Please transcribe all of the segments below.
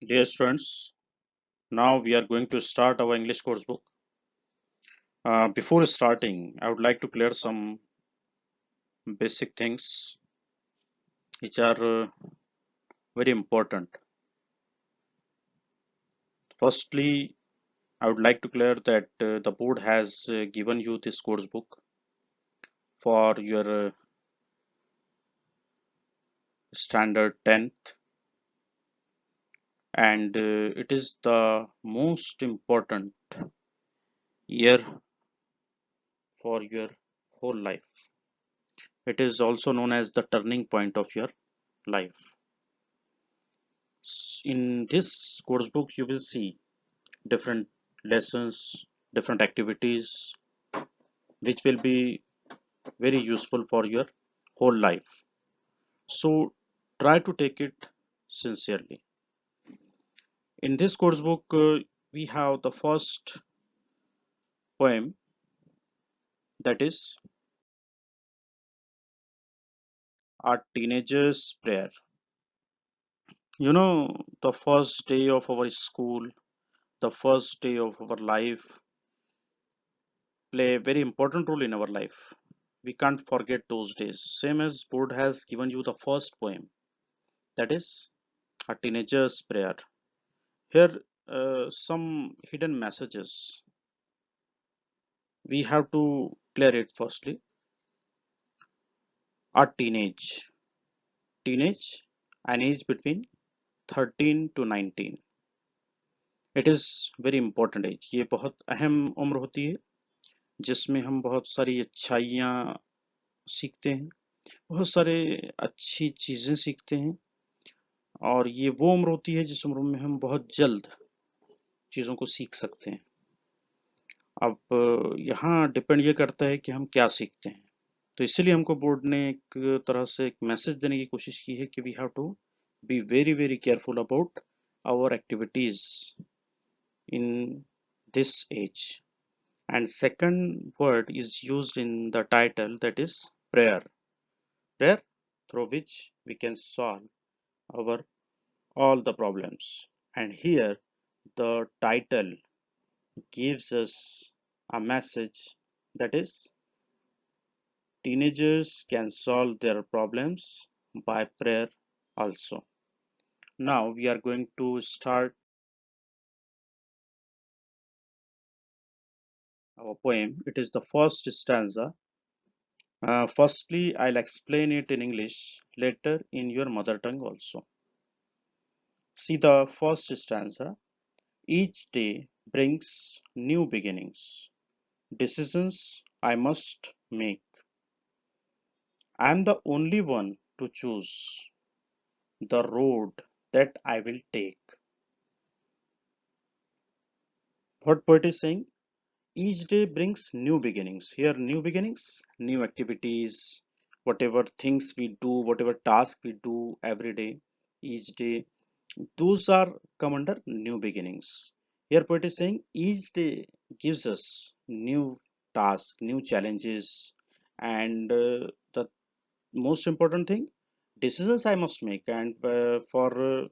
Dear students, now we are going to start our English course book. Before starting, I would like to clear some basic things which are very important. Firstly, I would like to clear that the board has given you this course book for your standard 10th, and it is the most important year for your whole life. It is also known as the turning point of your life. In this course book, you will see different lessons, different activities, which will be very useful for your whole life. So try to take it sincerely. In this course book, we have the first poem, that is A Teenager's Prayer. The first day of our school, the first day of our life play a very important role in our life. We can't forget those days. Same as board has given you the first poem, that is A Teenager's Prayer. Here, some hidden messages. We have to clear it firstly. A teenage, an age between 13 to 19. It is very important age. ये बहुत अहम उम्र होती है जिसमें हम बहुत सारी अच्छाइयाँ सीखते हैं, बहुत सारे अच्छी चीजें सीखते हैं, और ये वो उम्र होती है जिस उम्र में हम बहुत जल्द चीजों को सीख सकते हैं। अब यहाँ डिपेंड ये करता है कि हम क्या सीखते हैं। तो इसीलिए हमको बोर्ड ने एक तरह से एक मैसेज देने की कोशिश की है कि we have to be very very careful about our activities in this age. And second word is used in the title, that is prayer. Prayer through which we can solve our all the problems. And here the title gives us a message, that is teenagers can solve their problems by prayer also. Now we are going to start our poem. It is the first stanza. Firstly, I'll explain it in English, later in your mother tongue also. See the first stanza. Each day brings new beginnings, decisions I must make. I am the only one to choose the road that I will take. What poet is saying? Each day brings new beginnings. Here, new beginnings, new activities, whatever things we do, whatever task we do every day, each day, those are come under new beginnings. Here, poet is saying each day gives us new tasks, new challenges, and the most important thing, decisions I must make. And for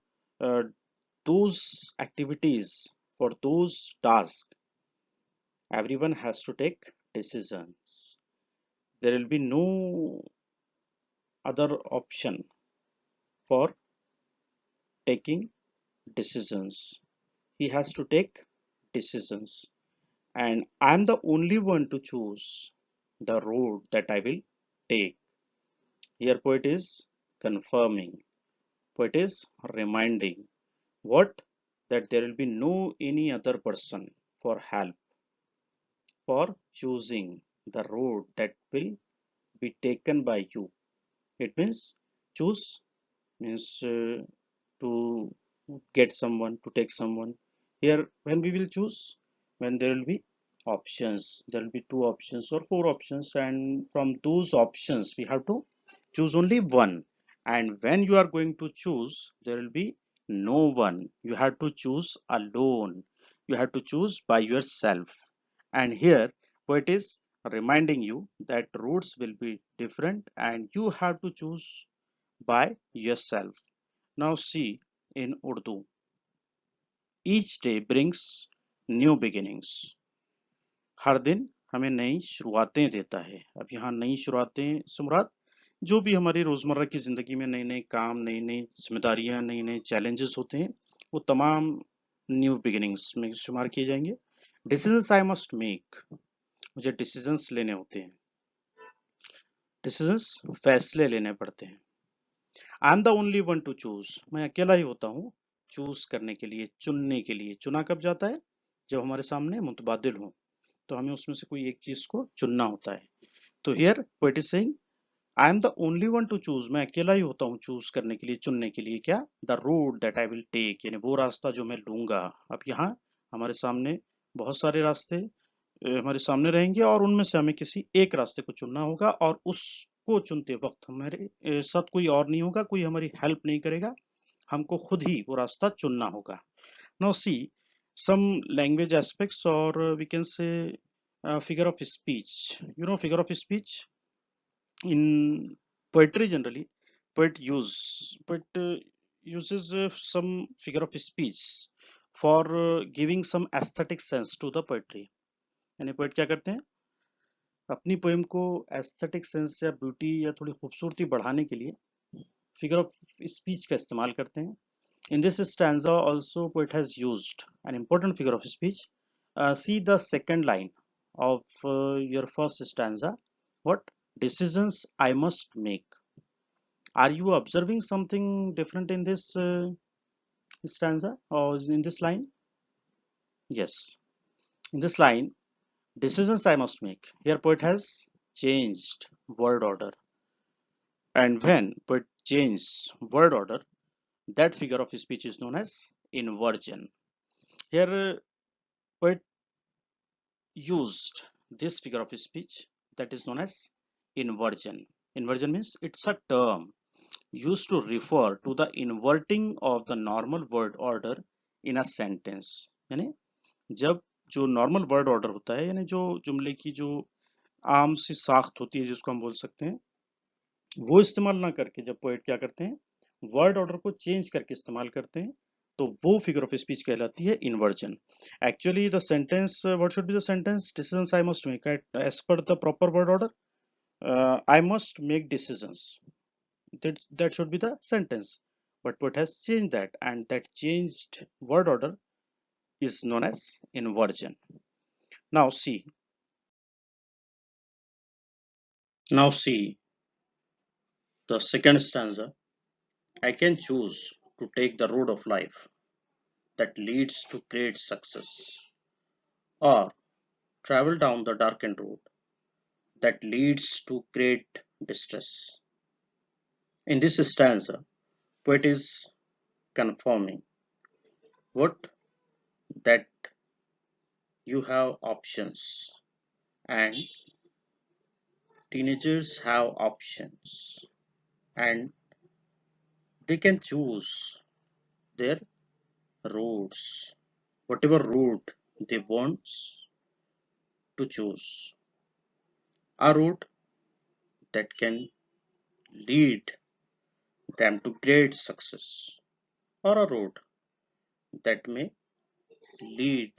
those activities, for those tasks, everyone has to take decisions. There will be no other option for taking decisions. He has to take decisions, and I'm the only one to choose the road that I will take. Here poet is confirming, poet is reminding what, that there will be no any other person for help, for choosing the road that will be taken by you. It means choose means to get someone, to take someone. Here when we will choose, when there will be options, there will be two options or four options, and from those options we have to choose only one. And when you are going to choose, there will be no one, you have to choose alone, you have to choose by yourself. And here poet is reminding you that routes will be different and you have to choose by yourself. Now see in Urdu. Each day brings new beginnings. हर दिन हमें नई शुरुआतें देता है। अब यहाँ नई शुरुआतें से मुराद जो भी हमारी रोजमर्रा की जिंदगी में नए नए काम, नई नई जिम्मेदारियां, नए नए चैलेंजेस होते हैं, वो तमाम न्यू बिगिनिंग्स में शुमार किए जाएंगे। डिसीजंस आई मस्ट मेक, मुझे डिसीजंस लेने होते हैं, डिसीजंस फैसले लेने पड़ते हैं। I am the only one two choose, मैं अकेला ही होता हूँ चूज करने के लिए, चुनने के लिए। चुना कब जाता है? जब हमारे सामने मुतबादिल हो, तो हमें उसमें से कोई एक चीज को चुनना होता है। तो here poet is saying I am the only one two choose, मैं अकेला ही होता हूँ चूज करने के लिए, चुनने के लिए। क्या? The road that I will take, यानी वो रास्ता जो मैं लूंगा। अब यहाँ हमारे सामने बहुत सारे रास्ते हमारे सामने रहेंगे और उनमें से हमें किसी एक रास्ते को चुनना होगा, और उसको चुनते वक्त हमारे साथ कोई और नहीं होगा, कोई हमारी हेल्प नहीं करेगा, हमको खुद ही वो रास्ता चुनना होगा। Now see some language aspects, or we can say figure of speech. You know, figure of speech in poetry generally, poet uses some figure of speech for giving some aesthetic sense to the poetry. यानी poet क्या करते हैं, अपनी poem को aesthetic sense या beauty या थोड़ी खूबसूरती बढ़ाने के लिए फिगर ऑफ स्पीच का इस्तेमाल करते हैं। In this stanza also poet has used an important figure of speech. See the second line of your first stanza. What? Decisions I must make. Are you observing something different in this stanza or in this line? Yes. In this line, decisions I must make. Here poet has changed word order. And when poet changes word order, that figure of speech is known as inversion. Here poet used this figure of speech that is known as inversion. Inversion means it's a term used to refer to the inverting of the normal word order in a sentence. यानी जब जो normal word order होता है, यानी जो जुमले की जो आम सी साख्त होती है जिसको हम बोल सकते हैं, वो इस्तेमाल ना करके जब पोएट क्या करते हैं, वर्ड ऑर्डर को चेंज करके इस्तेमाल करते हैं, तो वो फिगर ऑफ स्पीच कहलाती है inversion. Actually the sentence, what should be the sentence? Decisions I must make as per the proper word order, I must make decisions, that should be the sentence, but poet has changed that, and that changed word order is known as inversion. Now see, now see the second stanza. I can choose to take the road of life that leads to great success, or travel down the darkened road that leads to great distress. In this stanza, poet is confirming what? That you have options, and teenagers have options, and they can choose their roads, whatever route they want to choose. A route that can lead them to great success, or a road that may lead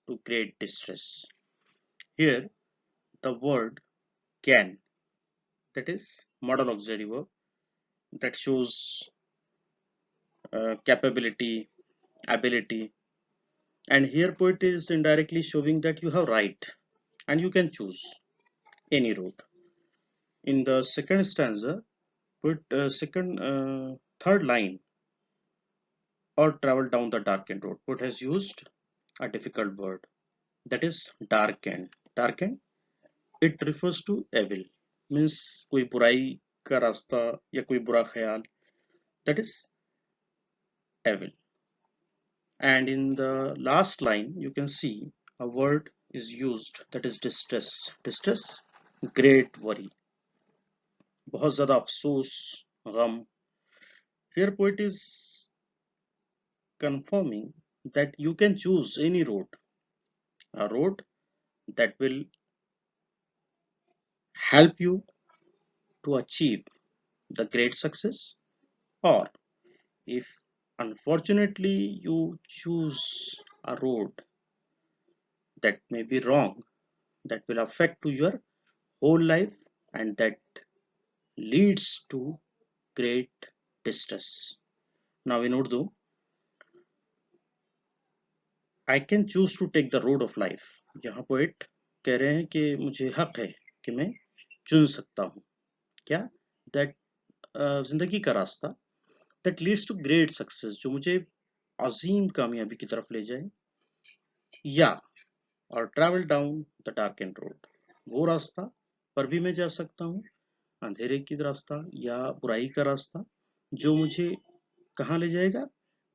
to great distress. Here, the word can, that is modal auxiliary verb, that shows capability, ability, and here poet is indirectly showing that you have right and you can choose any route. In the second stanza, poet third line, or travel down the darkened road, poet has used a difficult word, that is darkened. Darkened, it refers to evil, means कोई बुराई का रास्ता या कोई बुरा ख्याल, that is evil. And in the last line you can see a word is used, that is distress. Distress, great worry, बहुत ज़्यादा अफसोस, गम. Here poet is confirming that you can choose any road, a road that will help you to achieve the great success, or if Unfortunately, you choose a road that may be wrong, that will affect to your whole life, and that leads to great distress. Now in Urdu, I can choose to take the road of life. यहाँ poet कह रहे हैं कि मुझे हक है कि मैं चुन सकता हूँ क्या, that जिंदगी का रास्ता that leads to great success, जो मुझे अजीम कामयाबी की तरफ ले जाए, या और travel down the dark and road, वो रास्ता पर भी मैं जा सकता हूँ, अंधेरे की रास्ता या बुराई का रास्ता, जो मुझे कहाँ ले जाएगा,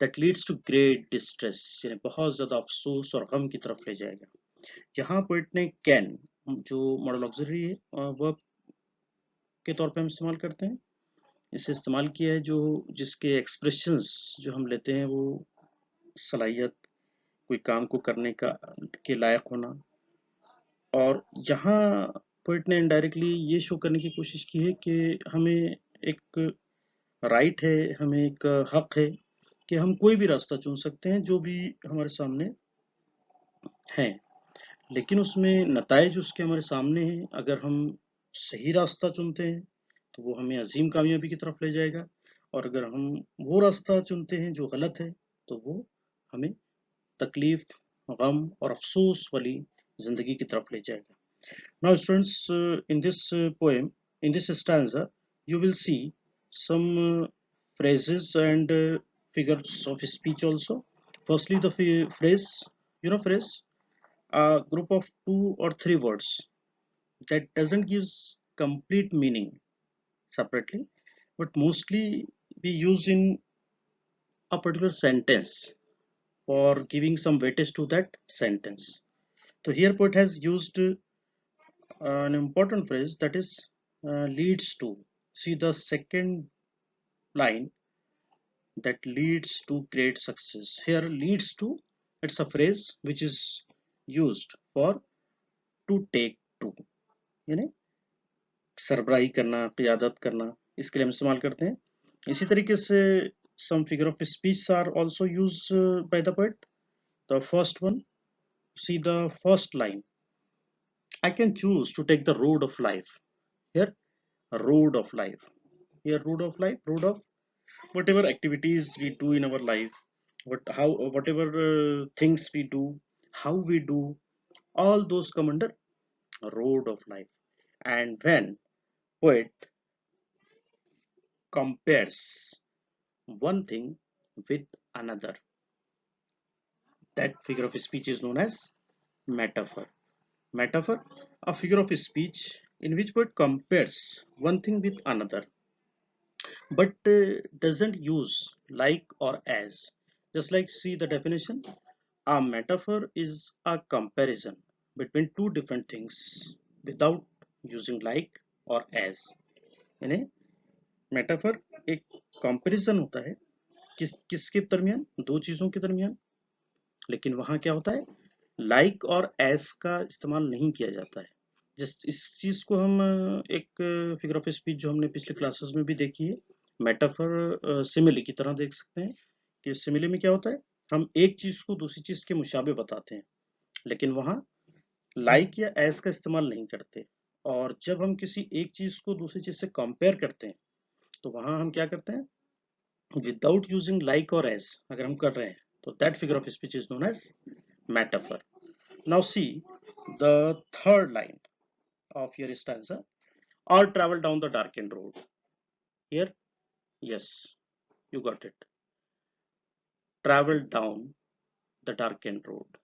that leads to great distress, यानी बहुत ज्यादा अफसोस और गम की तरफ ले जाएगा। यहाँ पोइट ने कैन, जो मॉडल ऑक्सिलरी वर्ब के तौर पे हम इस्तेमाल करते हैं, इसे इस्तेमाल किया है जो जिसके एक्सप्रेशंस जो हम लेते हैं वो सलाहियत, कोई काम को करने का के लायक होना, और यहाँ पोइट ने इनडायरेक्टली ये शो करने की कोशिश की है कि हमें एक राइट है, हमें एक हक है कि हम कोई भी रास्ता चुन सकते हैं जो भी हमारे सामने है, लेकिन उसमें नताइज उसके हमारे सामने हैं। अगर हम सही रास्ता चुनते हैं तो वो हमें अजीम कामयाबी की तरफ ले जाएगा, और अगर हम वो रास्ता चुनते हैं जो गलत है तो वो हमें तकलीफ, गम और अफसोस वाली जिंदगी की तरफ ले जाएगा। Now, students, in this poem, in this stanza, you will see some phrases and figures of speech also. Firstly, the phrase, phrase, a group of two or three words that doesn't give complete meaning separately, but mostly we use in a particular sentence for giving some weightage to that sentence. So here poet has used an important phrase, that is leads to. See the second line, that leads to great success. Here leads to, it's a phrase which is used for to take to, यानी सरबराही करना, क़ियादत करना, इसके लिए हम इस्तेमाल करते हैं। इसी तरीके से some figure of speech are also used by the poet. The first one, see the first line, I can choose to take the road of life. Here road of life, here road of life, road of whatever activities we do in our life, whatever things we do, how we do, all those come under road of life. And when poet compares one thing with another, that figure of speech is known as metaphor. Metaphor, a figure of speech in which poet compares one thing with another, but doesn't use like or as. Just like, see the definition, a metaphor is a comparison between two different things without using like or as. यानी metaphor एक comparison होता है किसके दरमियान, दो चीजों के दरमियान, लेकिन वहां क्या होता है, लाइक और एस का इस्तेमाल नहीं किया जाता है। जिस इस चीज को हम एक फिगर ऑफ स्पीच जो हमने पिछले क्लासेस में भी देखी है, मेटाफर सिमिली की तरह देख सकते हैं कि सिमिली में क्या होता है, हम एक चीज को दूसरी चीज के मुशाबे बताते हैं, लेकिन वहां लाइक या एज का इस्तेमाल नहीं करते। और जब हम किसी एक चीज को दूसरी चीज से कंपेयर करते हैं तो वहां हम क्या करते हैं, विदाउट यूजिंग लाइक और एज अगर हम कर रहे हैं तो that figure of speech is known as metaphor. Now see the third line of your stanza, or travel down the darkened road. Here, yes, you got it. Travel down the darkened road.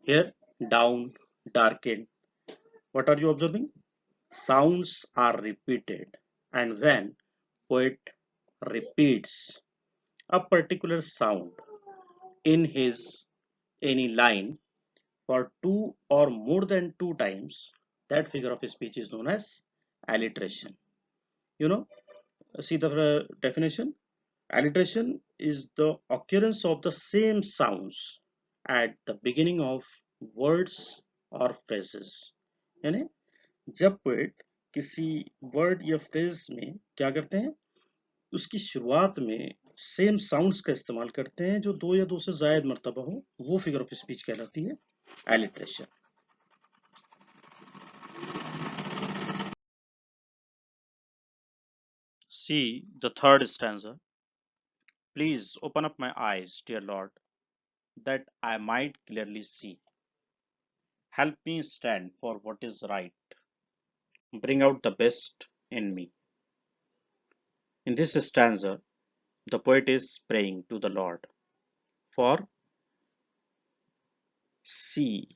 Here, down, darkened. What are you observing? Sounds are repeated, and when poet repeats a particular sound in his any line for two or more than two times, that figure of speech is known as alliteration. You know, see the definition. Alliteration is the occurrence of the same sounds at the beginning of words or phrases. यानी जब poet किसी word या phrase में क्या करते हैं, उसकी शुरुआत में सेम साउंड्स का इस्तेमाल करते हैं जो दो या दो से ज्यादा मर्तबा हो, वो फिगर ऑफ स्पीच कहलाती है alliteration. See the third stanza. Please open up my eyes, dear Lord, that I might clearly see. Help me stand for what is right. Bring out the best in me. In this stanza, the poet is praying to the Lord for see.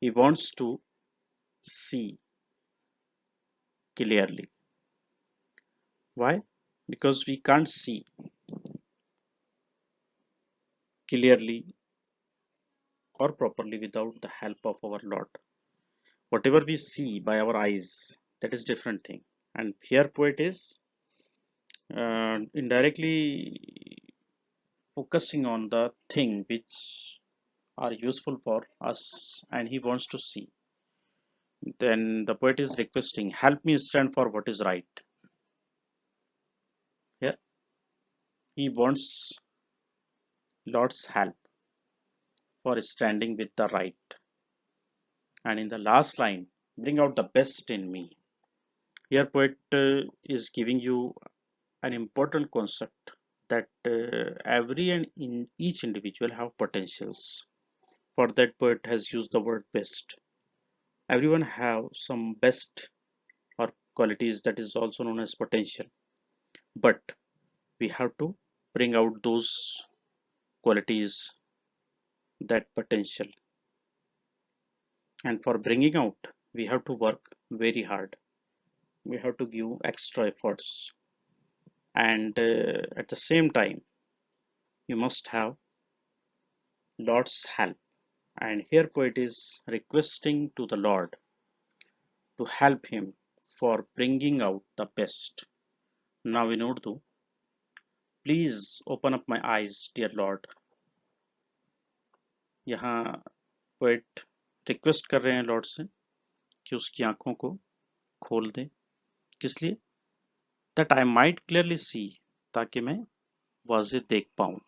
He wants to see clearly. Why? Because we can't see clearly or properly without the help of our Lord. Whatever we see by our eyes, that is different thing. And here poet is indirectly focusing on the thing which are useful for us and he wants to see. Then the poet is requesting, help me stand for what is right. Here he wants Lord's help for standing with the right. And in the last line, bring out the best in me. Here poet is giving you an important concept that every and in each individual have potentials. For that poet has used the word best. Everyone have some best or qualities that is also known as potential, but we have to bring out those qualities, that potential, and for bringing out we have to work very hard. We have to give extra efforts, and at the same time you must have Lord's help. And here poet is requesting to the Lord to help him for bringing out the best. Now in Urdu, please open up my eyes, dear Lord. यहाँ poet request कर रहे हैं Lord से कि उसकी आंखों को खोल दे। किस लिए? That I might clearly see, ताकि मैं वाज़े देख पाऊं।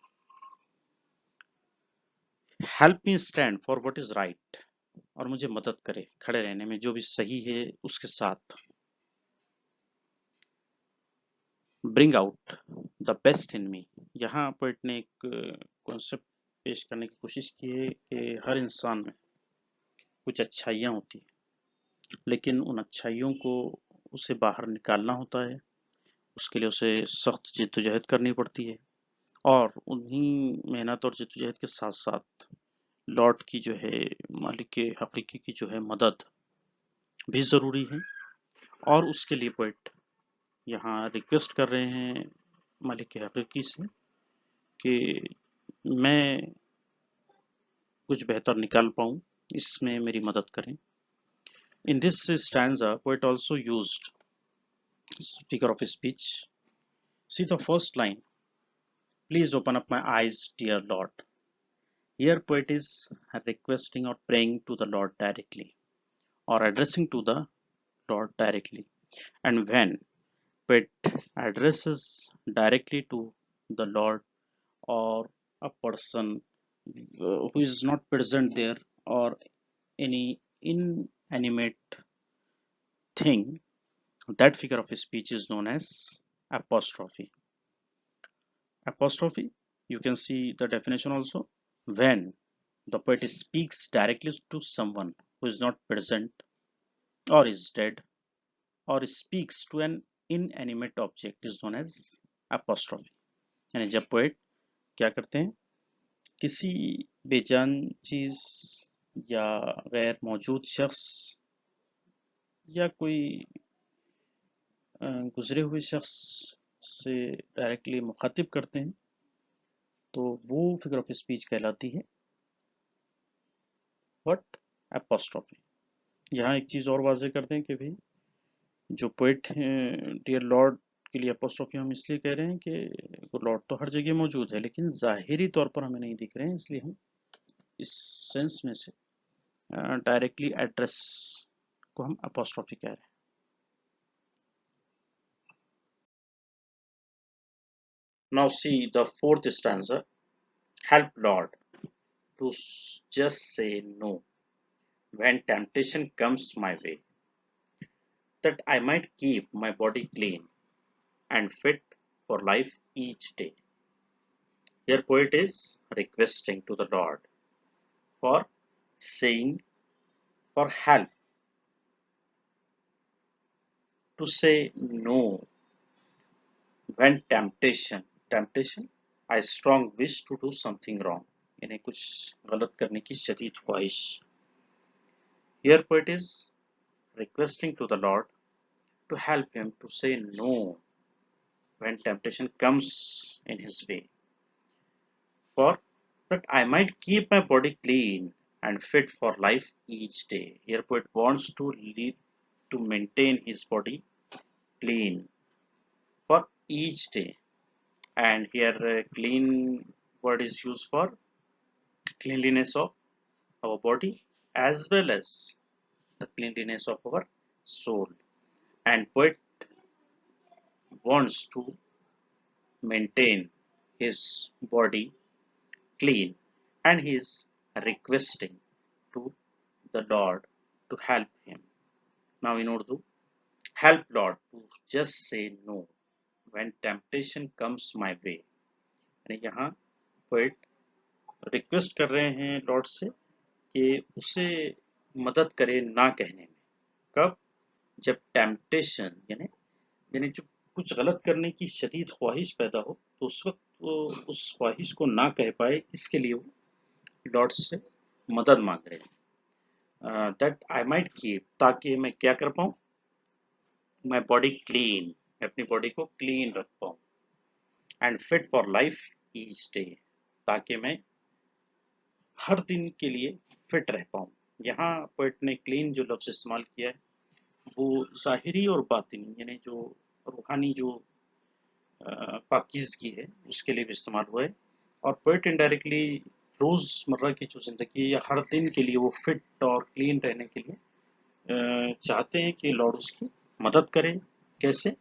Help me stand for what is right, और मुझे मदद करे खड़े रहने में जो भी सही है उसके साथ। Bring out the best in me, यहाँ पोएट ने एक कॉन्सेप्ट पेश करने की कोशिश की है कि हर इंसान में कुछ अच्छाइयाँ होती हैं, लेकिन उन अच्छाइयों को उसे बाहर निकालना होता है। उसके लिए उसे सख्त जिद्दोजहद करनी पड़ती है, और उन्हीं मेहनत और जिद्दोजहद के साथ साथ लॉर्ड की जो है, मालिक के हकीकी की जो है मदद भी ज़रूरी है। और उसके लिए पोएट यहाँ रिक्वेस्ट कर रहे हैं मालिक के हकीकी से कि मैं कुछ बेहतर निकाल पाऊँ, इसमें मेरी मदद करें। In this stanza, poet also used figure of speech. See the first line, please open up my eyes, dear Lord. Here poet is requesting or praying to the Lord directly, or addressing to the Lord directly. And when poet addresses directly to the Lord, or a person who is not present there, or any inanimate thing, that figure of speech is known as apostrophe. Apostrophe, you can see the definition also. When the poet speaks directly to someone who is not present or is dead, or speaks to an inanimate object, is known as apostrophe. यानी जब poet क्या करते हैं, किसी बेजान चीज या गैर मौजूद शख्स या कोई गुजरे हुए शख्स से डायरेक्टली मुखातिब करते हैं, तो वो फिगर ऑफ स्पीच कहलाती है व्हाट, एपोस्ट्रोफी। यहाँ एक चीज़ और वाजे करते हैं कि भाई जो पोइट डियर लॉर्ड के लिए एपोस्ट्रोफी हम इसलिए कह रहे हैं कि वो लॉर्ड तो हर जगह मौजूद है, लेकिन ज़ाहिरी तौर पर हमें नहीं दिख रहे हैं, इसलिए हम इस सेंस में से डायरेक्टली एड्रेस को हम एपोस्ट्रोफी कह रहे हैं। Now see the fourth stanza. Help Lord to just say no when temptation comes my way, that I might keep my body clean and fit for life each day. Here poet is requesting to the Lord for saying for help to say no when temptation I strong wish to do something wrong, यानी कुछ गलत करने की शदीद ख्वाहिश. Here poet is requesting to the Lord to help him to say no when temptation comes in his way, for that I might keep my body clean and fit for life each day. Here poet wants to lead to maintain his body clean for each day, and here clean word is used for cleanliness of our body as well as the cleanliness of our soul. And poet wants to maintain his body clean, and he is requesting to the Lord to help him. Now in Urdu, help Lord to just say no when temptation comes my way. यानी यहाँ poet request कर रहे हैं Lord से कि उसे मदद करे ना कहने में. कब? जब टेम्पटेशन यानी यानी जो कुछ गलत करने की शदीद ख्वाहिश पैदा हो, तो उस वक्त वो उस ख्वाहिश को ना कह पाए, इसके लिए वो लॉर्ड से मदद मांग रहे हैं. दैट आई माइट कीप, ताकि मैं क्या कर पाऊँ, माई बॉडी क्लीन, मैं अपनी बॉडी को क्लीन रख पाऊँ, and fit for life each day, ताकि मैं हर दिन के लिए फिट रह पाऊँ. यहाँ पोएट ने क्लीन जो लफ्ज़ इस्तेमाल किया है वो ज़ाहिरी और बातिनी यानी जो रूहानी जो पाकीज़गी है उसके लिए भी इस्तेमाल हुआ है. और पोएट इनडायरेक्टली रोज़मर्रा की जो ज़िंदगी है या हर दिन के लिए वो फिट और क्लीन रहने के लिए चाहते हैं कि लॉर्ड उसकी मदद करे. कैसे?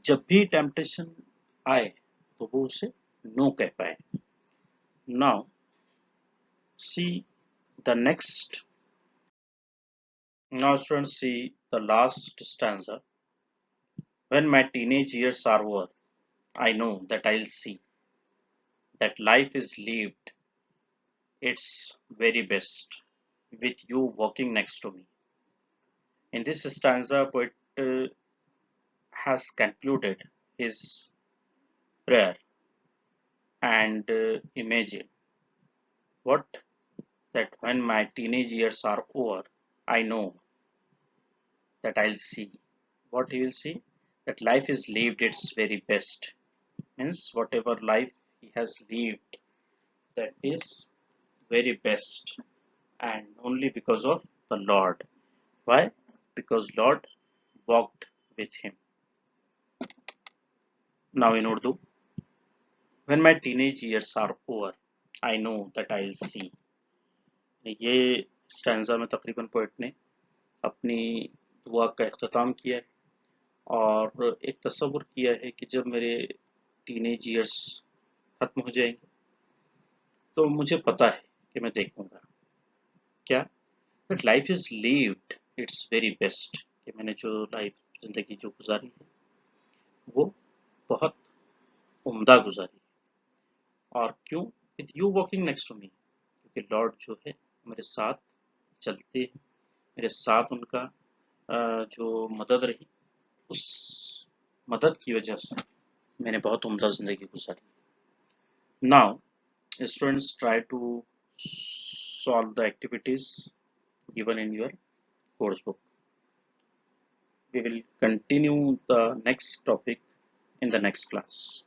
जब भी टेम्पटेशन आए तो वो उसे नो कह पाए. Now see the next. Now students, see the last stanza. When my teenage years are over, I know that I'll see that life is lived its very best with you walking next to me. In this stanza, poet has concluded his prayer and imagine what that when my teenage years are over, I know that I'll see. What he will see? That life is lived its very best. Means whatever life he has lived, that is very best, and only because of the Lord. Why? Because Lord walked with him. Now in Urdu, when my teenage years are over, I know that I'll see. ये stanza में तकरीबन poet ने अपनी दुआ का अख्ताम किया है और एक तस्वुर किया है कि जब मेरे टीनेज ईयर्स ख़त्म हो जाएंगे तो मुझे पता है कि मैं देखूंगा क्या, but life is lived it's very best, कि मैंने जो लाइफ ज़िंदगी जो गुजारी है वो बहुत उम्दा गुजारी है. और क्यों? With you walking next to me, क्योंकि लॉर्ड जो है मेरे साथ चलते हैं, मेरे साथ उनका जो मदद रही, उस मदद की वजह से मैंने बहुत उम्दा ज़िंदगी गुजारी. Now students, try to solve the activities given in your course book. We will continue the next topic in the next class.